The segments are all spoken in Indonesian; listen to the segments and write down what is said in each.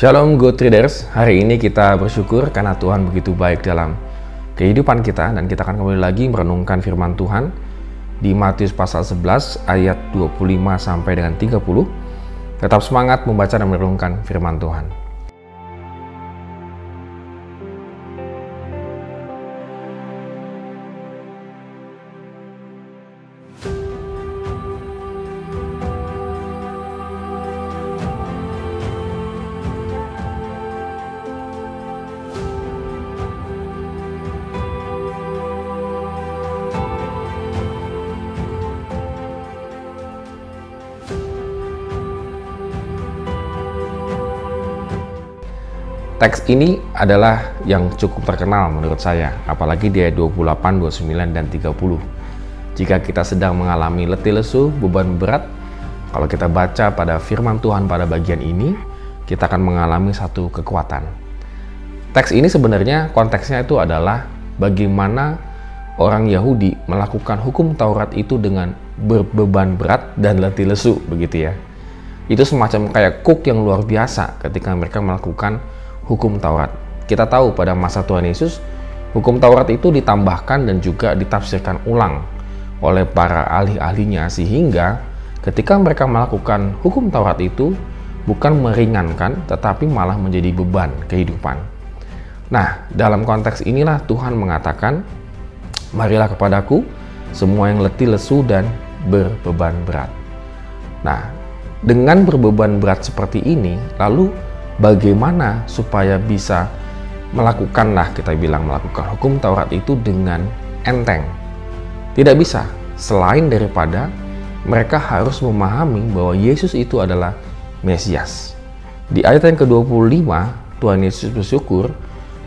Shalom Go Traders, hari ini kita bersyukur karena Tuhan begitu baik dalam kehidupan kita, dan kita akan kembali lagi merenungkan firman Tuhan di Matius pasal 11 ayat 25 sampai dengan 30. Tetap semangat membaca dan merenungkan firman Tuhan. Teks ini adalah yang cukup terkenal menurut saya, apalagi di ayat 28, 29, dan 30. Jika kita sedang mengalami letih lesu, beban berat, kalau kita baca pada firman Tuhan pada bagian ini, kita akan mengalami satu kekuatan. Teks ini sebenarnya konteksnya itu adalah bagaimana orang Yahudi melakukan hukum Taurat itu dengan berbeban berat dan letih lesu, begitu ya. Itu semacam kayak cook yang luar biasa ketika mereka melakukan hukum Taurat. Kita tahu pada masa Tuhan Yesus, hukum Taurat itu ditambahkan dan juga ditafsirkan ulang oleh para ahli-ahlinya, sehingga ketika mereka melakukan hukum Taurat itu bukan meringankan, tetapi malah menjadi beban kehidupan. Nah, dalam konteks inilah Tuhan mengatakan, marilah kepadaku semua yang letih lesu dan berbeban berat. Nah, dengan berbeban berat seperti ini, lalu bagaimana supaya bisa melakukan hukum Taurat itu dengan enteng? Tidak bisa, selain daripada mereka harus memahami bahwa Yesus itu adalah Mesias. Di ayat yang ke-25, Tuhan Yesus bersyukur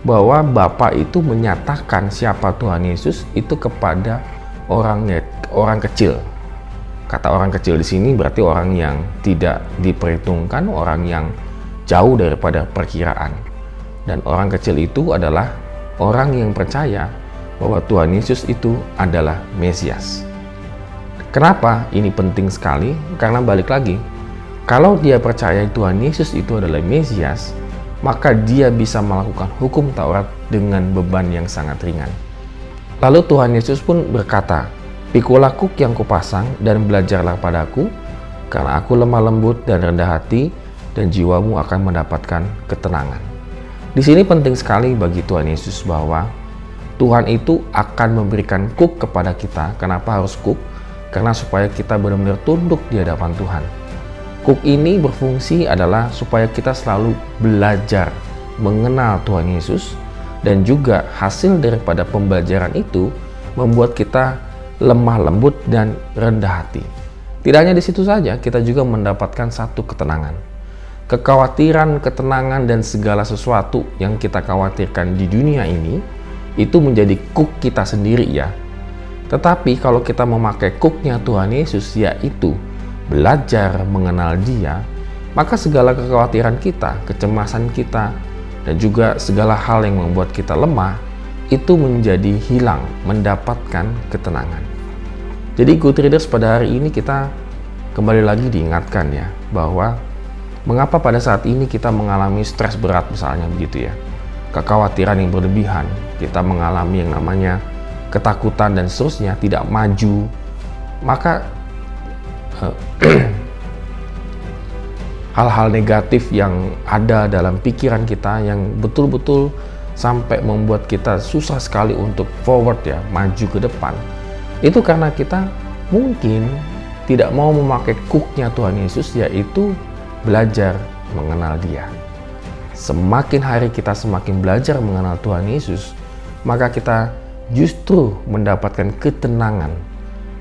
bahwa Bapa itu menyatakan siapa Tuhan Yesus itu kepada orang kecil. Kata orang kecil di sini berarti orang yang tidak diperhitungkan, orang yang jauh daripada perkiraan. Dan orang kecil itu adalah orang yang percaya bahwa Tuhan Yesus itu adalah Mesias. Kenapa ini penting sekali? Karena balik lagi, kalau dia percaya Tuhan Yesus itu adalah Mesias, maka dia bisa melakukan hukum Taurat dengan beban yang sangat ringan. Lalu Tuhan Yesus pun berkata, "Pikulah kuk yang kupasang dan belajarlah padaku, karena aku lemah lembut dan rendah hati, dan jiwamu akan mendapatkan ketenangan." Di sini penting sekali bagi Tuhan Yesus bahwa Tuhan itu akan memberikan kuk kepada kita. Kenapa harus kuk? Karena supaya kita benar-benar tunduk di hadapan Tuhan. Kuk ini berfungsi adalah supaya kita selalu belajar mengenal Tuhan Yesus, dan juga hasil daripada pembelajaran itu membuat kita lemah lembut dan rendah hati. Tidak hanya di situ saja, kita juga mendapatkan satu ketenangan. Kekhawatiran, ketenangan, dan segala sesuatu yang kita khawatirkan di dunia ini itu menjadi kuk kita sendiri ya. Tetapi kalau kita memakai kuknya Tuhan Yesus, yaitu belajar mengenal Dia, maka segala kekhawatiran kita, kecemasan kita, dan juga segala hal yang membuat kita lemah itu menjadi hilang, mendapatkan ketenangan. Jadi Good Traders, pada hari ini kita kembali lagi diingatkan ya, bahwa mengapa pada saat ini kita mengalami stres berat misalnya begitu ya, kekhawatiran yang berlebihan, kita mengalami yang namanya ketakutan dan seterusnya, tidak maju, maka hal-hal negatif yang ada dalam pikiran kita yang betul-betul sampai membuat kita susah sekali untuk forward ya, maju ke depan, itu karena kita mungkin tidak mau memakai kuknya Tuhan Yesus, yaitu belajar mengenal Dia. Semakin hari kita semakin belajar mengenal Tuhan Yesus, maka kita justru mendapatkan ketenangan.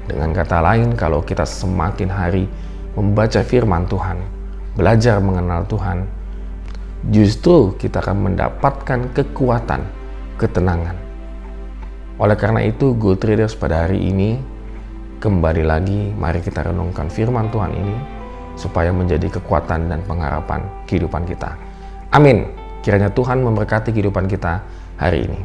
Dengan kata lain, kalau kita semakin hari membaca firman Tuhan, belajar mengenal Tuhan, justru kita akan mendapatkan kekuatan, ketenangan. Oleh karena itu, Go Traders, pada hari ini kembali lagi mari kita renungkan firman Tuhan ini supaya menjadi kekuatan dan pengharapan kehidupan kita. Amin. Kiranya Tuhan memberkati kehidupan kita hari ini.